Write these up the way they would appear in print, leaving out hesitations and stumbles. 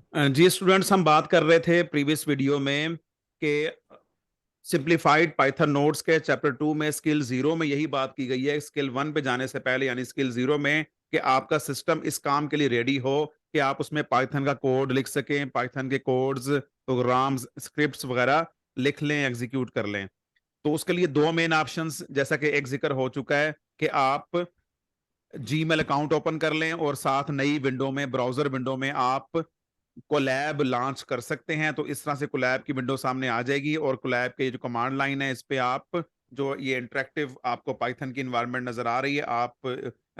जी students, हम बात कर रहे थे प्रीवियस वीडियो में कि सिंप्लीफाइड पाइथन नोट्स के चैप्टर 2 में स्किल 0 में यही बात की गई है, स्किल 1 पे जाने से पहले यानी स्किल 0 में, कि आपका सिस्टम इस काम के लिए रेडी हो कि आप उसमें पाइथन का कोड लिख सकें, पाइथन के कोड्स, प्रोग्राम्स, स्क्रिप्ट्स वगैरह लिख लें, एग्जीक्यूट कर लें। तो उसके लिए दो मेन ऑप्शंस, जैसा कि एक जिक्र हो चुका है, कि आप जीमेल अकाउंट ओपन कर लें और साथ नई विंडो में, ब्राउजर विंडो में आप कोलैब लॉन्च कर सकते हैं। तो इस तरह से कोलैब की विंडो सामने आ जाएगी और कोलैब के जो कमांड लाइन है, इस पे आप जो ये इंटरेक्टिव आपको पाइथन की इन्वायरमेंट नजर आ रही है, आप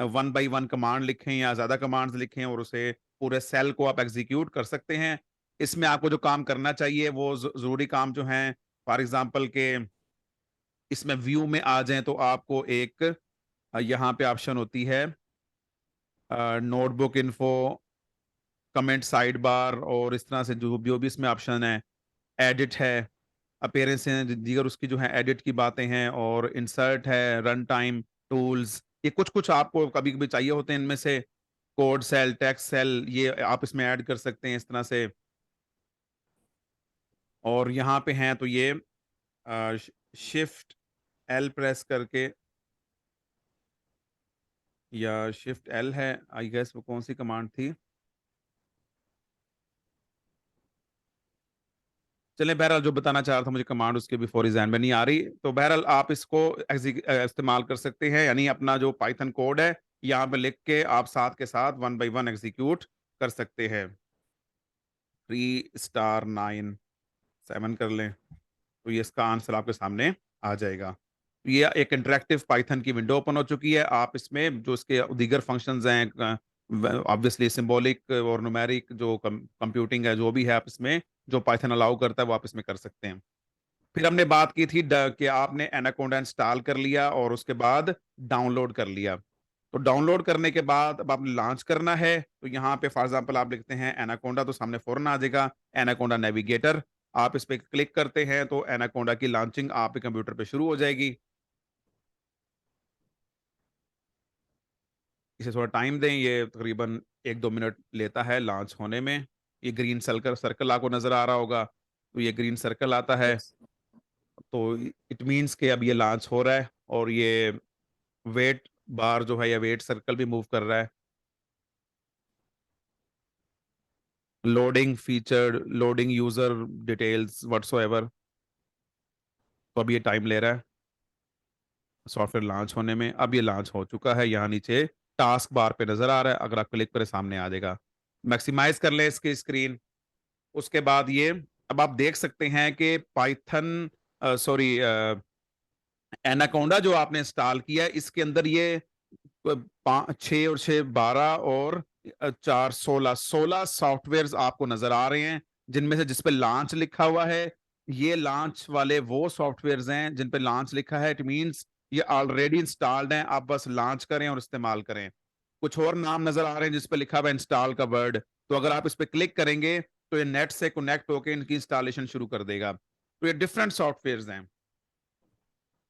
वन बाय वन कमांड लिखें या ज्यादा कमांड्स लिखें और उसे पूरे सेल को आप एग्जीक्यूट कर सकते हैं। इसमें आपको जो काम करना चाहिए वो जरूरी काम जो है, फॉर एग्जाम्पल के इसमें व्यू में आ जाएं तो आपको एक यहाँ पे ऑप्शन होती है notebook info, comment side bar, और इस तरह से जो जो भी इसमें ऑप्शन है, एडिट है, अपीयरेंस है, दीगर उसकी जो है एडिट की बातें हैं, और इंसर्ट है, रन टाइम, टूल्स, ये कुछ कुछ आपको कभी कभी चाहिए होते हैं। इनमें से कोड सेल, टेक्स्ट सेल, ये आप इसमें ऐड कर सकते हैं इस तरह से। और यहाँ पे हैं तो ये शिफ्ट एल प्रेस करके, या शिफ्ट एल है आई गेस, वो कौन सी कमांड थी, चलें बहरहाल जो बताना चाह रहा था, मुझे कमांड उसके भी फौरी ज़हन में नहीं आ रही। तो बहरहाल आप इसको इस्तेमाल कर सकते हैं, यानी अपना जो पाइथन कोड है यहाँ पे लिख के आप साथ के साथ वन बाय वन एग्जीक्यूट कर सकते हैं। 3*9 7 कर लें तो ये इसका आंसर आपके सामने आ जाएगा। ये एक इंटरेक्टिव पाइथन की विंडो ओपन हो चुकी है। आप इसमें जो इसके दीगर फंक्शंस हैं, ऑब्वियसली सिंबॉलिक और न्यूमेरिक जो कंप्यूटिंग है, जो भी है, आप इसमें जो पाइथन अलाउ करता है वो आप इसमें कर सकते हैं। फिर हमने बात की थी कि आपने एनाकोंडा इंस्टॉल कर लिया और उसके बाद डाउनलोड कर लिया। तो डाउनलोड करने के बाद अब आपने लॉन्च करना है, तो यहाँ पे फॉर एग्जांपल आप लिखते हैं एनाकोंडा, तो सामने फौरन आ जाएगा एनाकोंडा नेविगेटर। आप इस पे क्लिक करते हैं तो एनाकोंडा की लॉन्चिंग आपके कंप्यूटर पे शुरू हो जाएगी। इसे थोड़ा टाइम दें, ये तकरीबन 1-2 मिनट लेता है लॉन्च होने में। ये ग्रीन सर्कल सर्कल आपको नजर आ रहा होगा, तो ये ग्रीन सर्कल आता है, तो इट मीन्स कि अब ये लॉन्च हो रहा है। और ये वेट बार जो है या वेट सर्कल भी मूव कर रहा है। Loading feature, loading user details whatsoever, तो अब ये टाइम ले रहा है सॉफ्टवेयर लॉन्च होने में। अब ये लॉन्च हो चुका है, यहाँ नीचे टास्क बार पे नजर आ रहा है, अगर आप क्लिक करें सामने आ जाएगा। मैक्सिमाइज कर लें इसकी स्क्रीन। उसके बाद ये अब आप देख सकते हैं कि पाइथन, सॉरी, एनाकोंडा जो आपने इंस्टॉल किया है, इसके अंदर ये 6 और 6 12 और 4 16 सॉफ्टवेयर आपको नजर आ रहे हैं, जिनमें से जिस पे लॉन्च लिखा हुआ है, ये लॉन्च वाले वो सॉफ्टवेयर हैं जिन पे लॉन्च लिखा है। इट मींस ये ऑलरेडी इंस्टॉल्ड हैं, आप बस लॉन्च करें और इस्तेमाल करें। कुछ और नाम नजर आ रहे हैं जिस पे लिखा हुआ है इंस्टॉल का वर्ड, तो अगर आप इस पे क्लिक करेंगे तो ये नेट से कनेक्ट होकर इनकी इंस्टॉलेशन शुरू कर देगा। तो ये डिफरेंट सॉफ्टवेयर हैं।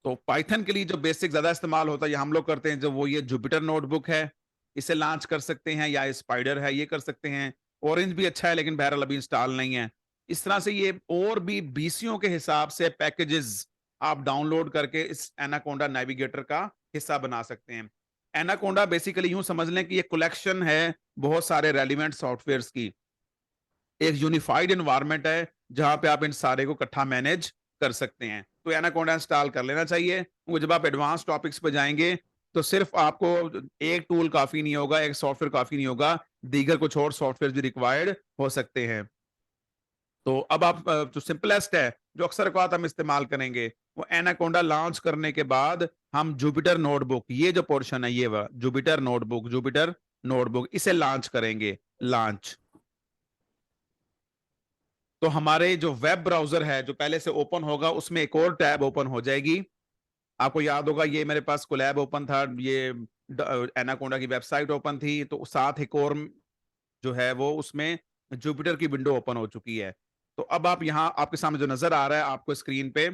तो पाइथन के लिए जो बेसिक ज्यादा इस्तेमाल होता है, ये हम लोग करते हैं, जो वो ये जुपिटर नोटबुक है, इसे लॉन्च कर सकते हैं, या स्पाइडर है, ये कर सकते हैं। ऑरेंज भी अच्छा है लेकिन बहरहाल अभी इंस्टॉल नहीं है। इस तरह से ये और भी बीसीओ के हिसाब से पैकेजेस आप डाउनलोड करके इस एनाकोंडा नेविगेटर का हिस्सा बना सकते हैं। एनाकोंडा बेसिकली यूं समझ लें कि ये कलेक्शन है बहुत सारे रेलिवेंट सॉफ्टवेयर की, एक यूनिफाइड एनवायरनमेंट है जहां पे आप इन सारे को इकट्ठा मैनेज कर सकते हैं। तो एनाकोंडा इंस्टॉल कर लेना चाहिए। वो जब आप एडवांस टॉपिक्स पे जाएंगे तो सिर्फ आपको एक टूल काफी नहीं होगा, एक सॉफ्टवेयर काफी नहीं होगा, दीगर कुछ और सॉफ्टवेयर भी रिक्वायर्ड हो सकते हैं। तो अब आप जो सिंपलेस्ट है, जो अक्सर औकात हम इस्तेमाल करेंगे, वो एनाकोंडा लॉन्च करने के बाद हम जुपिटर नोटबुक, ये जो पोर्शन है, ये जुपिटर नोटबुक, जुपिटर नोटबुक, इसे लॉन्च करेंगे। लॉन्च तो हमारे जो वेब ब्राउजर है जो पहले से ओपन होगा, उसमें एक और टैब ओपन हो जाएगी। आपको याद होगा ये मेरे पास कोलैब ओपन था, ये एनाकोंडा की वेबसाइट ओपन थी, तो साथ एक और जो है वो उसमें जुपिटर की विंडो ओपन हो चुकी है। तो अब आप यहाँ आपके सामने जो नजर आ रहा है आपको स्क्रीन पे,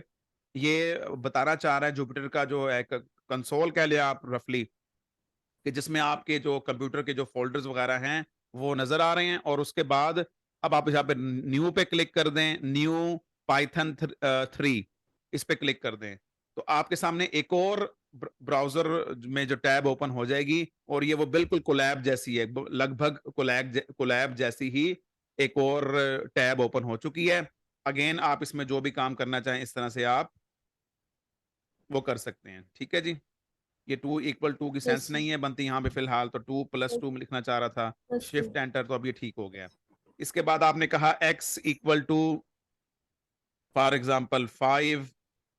ये बताना चाह रहा है जुपिटर का जो है कंसोल कह लिया आप रफली, कि जिसमें आपके जो कंप्यूटर के जो फोल्डर्स वगैरह हैं वो नजर आ रहे हैं। और उसके बाद अब आप यहाँ पे न्यू पे क्लिक कर दें, न्यू पाइथन 3 इस पे क्लिक कर दें, तो आपके सामने एक और ब्राउजर में जो टैब ओपन हो जाएगी और ये वो बिल्कुल कोलैब जैसी है, लगभग कोलैब जैसी ही एक और टैब ओपन हो चुकी है। अगेन आप इसमें जो भी काम करना चाहें इस तरह से आप वो कर सकते हैं। ठीक है जी। ये 2 इक्वल 2 की यस सेंस सर। नहीं है बनती यहाँ पे फिलहाल, तो 2 प्लस 2 में लिखना चाह रहा था, यस सर। शिफ्ट एंटर, तो अब ये ठीक हो गया। इसके बाद आपने कहा x equal to for example 5,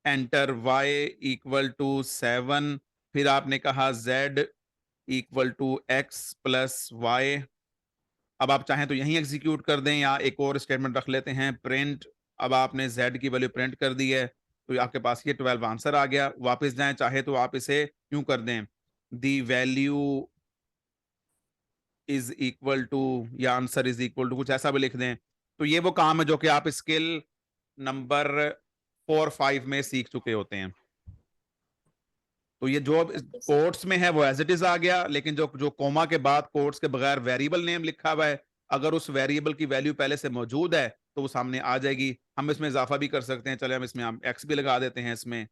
enter y equal to 7, फिर आपने कहा z equal to x plus Y. अब आप चाहें तो यहीं एग्जीक्यूट कर दें या एक और स्टेटमेंट रख लेते हैं, प्रिंट। अब आपने z की वैल्यू प्रिंट कर दी है, तो आपके पास ये 12 आंसर आ गया। वापस जाएं, चाहे तो आप इसे यूं कर दें, दी वैल्यू इज इक्वल टू या आंसर इज इक्वल टू, कुछ ऐसा भी लिख दें। तो ये वो काम है जो कि आप स्किल नंबर 4-5 में सीख चुके होते हैं। तो ये जो ओके सर। कोट्स में है वो एज इट इज आ गया, लेकिन जो जो कोमा के बाद कोट्स के बगैर वेरिएबल नेम लिखा हुआ है, अगर उस वेरिएबल की वैल्यू पहले से मौजूद है तो वो सामने आ जाएगी। हम इसमें इजाफा भी कर सकते हैं, चले हम इसमें हम एक्स भी लगा देते हैं, इसमें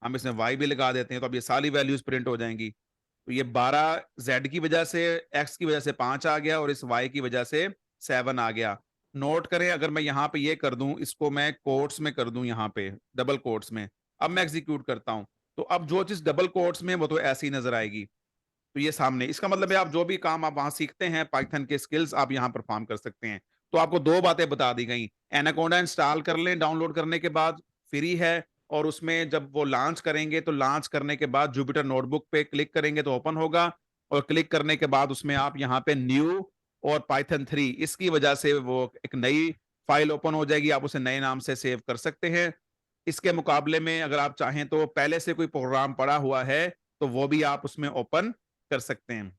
हम इसमें वाई भी लगा देते हैं, तो अब ये सारी वैल्यूज प्रिंट हो जाएंगी। तो ये 12 जेड की वजह से, एक्स की वजह से 5 आ गया और इस वाई की वजह से 7 आ गया। नोट करें, अगर मैं यहाँ पे ये कर दूं, इसको मैं कोट्स में कर दूं, यहाँ पे डबल कोट्स में, अब मैं एग्जीक्यूट करता हूं, तो अब जो चीज डबल कोट्स में वो तो ऐसी नजर आएगी। तो ये सामने, इसका मतलब है आप जो भी काम आप वहां सीखते हैं पाइथन के स्किल्स आप यहाँ परफॉर्म कर सकते हैं। तो आपको दो बातें बता दी गई, एनाकोंडा इंस्टॉल कर लें डाउनलोड करने के बाद, फ्री है, और उसमें जब वो लॉन्च करेंगे तो लॉन्च करने के बाद जुपिटर नोटबुक पे क्लिक करेंगे तो ओपन होगा, और क्लिक करने के बाद उसमें आप यहाँ पे न्यू और पाइथन 3 इसकी वजह से वो एक नई फाइल ओपन हो जाएगी, आप उसे नए नाम से सेव कर सकते हैं। इसके मुकाबले में अगर आप चाहें तो पहले से कोई प्रोग्राम पड़ा हुआ है तो वो भी आप उसमें ओपन कर सकते हैं।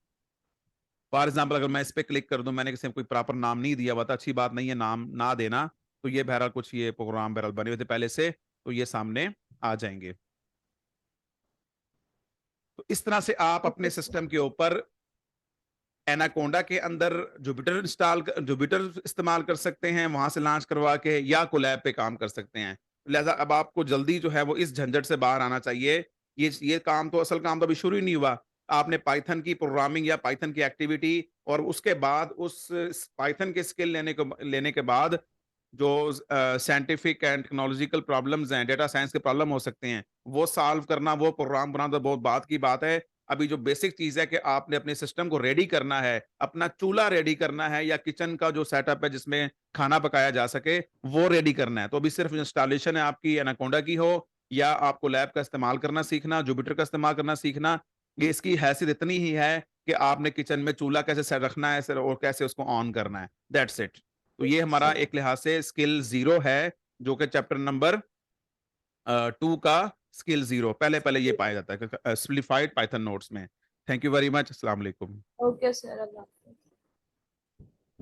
फॉर एग्जाम्पल अगर मैं इस पे क्लिक कर दूं, मैंने किसी को कोई प्रॉपर नाम नहीं दिया हुआ था, अच्छी बात नहीं है नाम ना देना, तो ये बहरहाल कुछ ये प्रोग्राम बहरहाल बने हुए थे पहले से, तो ये सामने आ जाएंगे। तो इस तरह से आप ओके अपने सर। सिस्टम के ऊपर एनाकोंडा के अंदर जुपिटर इस्तेमाल कर सकते हैं, वहां से लॉन्च करवा के, या कोलैब पे काम कर सकते हैं। लिहाजा अब आपको जल्दी जो है वो इस झंझट से बाहर आना चाहिए। ये काम तो, असल काम तो अभी शुरू ही नहीं हुआ। आपने पाइथन की प्रोग्रामिंग या पाइथन की एक्टिविटी, और उसके बाद उस पाइथन के स्किल लेने के बाद जो साइंटिफिक एंड टेक्नोलॉजिकल प्रॉब्लम्स हैं, डेटा साइंस के प्रॉब्लम हो सकते हैं, वो सॉल्व करना, वो प्रोग्राम बनाना तो बहुत बात की बात है। अभी जो बेसिक चीज है कि आपने अपने सिस्टम को रेडी करना है, अपना चूल्हा रेडी करना है, या किचन का जो सेटअप है जिसमें खाना पकाया जा सके वो रेडी करना है। तो अभी सिर्फ इंस्टॉलेशन है आपकी एनाकोंडा की हो, या आपको लैब का इस्तेमाल करना सीखना, जुपिटर का इस्तेमाल करना सीखना, ये इसकी हैसियत इतनी ही है कि आपने किचन में चूल्हा कैसे सेट रखना है सर, और कैसे उसको ऑन करना है, दैट्स इट। तो ये हमारा सर। एक लिहाज से स्किल 0 है, जो कि चैप्टर नंबर 2 का स्किल 0 पहले पहले ये पाया जाता है सिंप्लीफाइड पाइथन नोट्स में। Thank you very much. अस्सलाम वालेकुम। ओके सर, अल्लाह हाफ़िज़।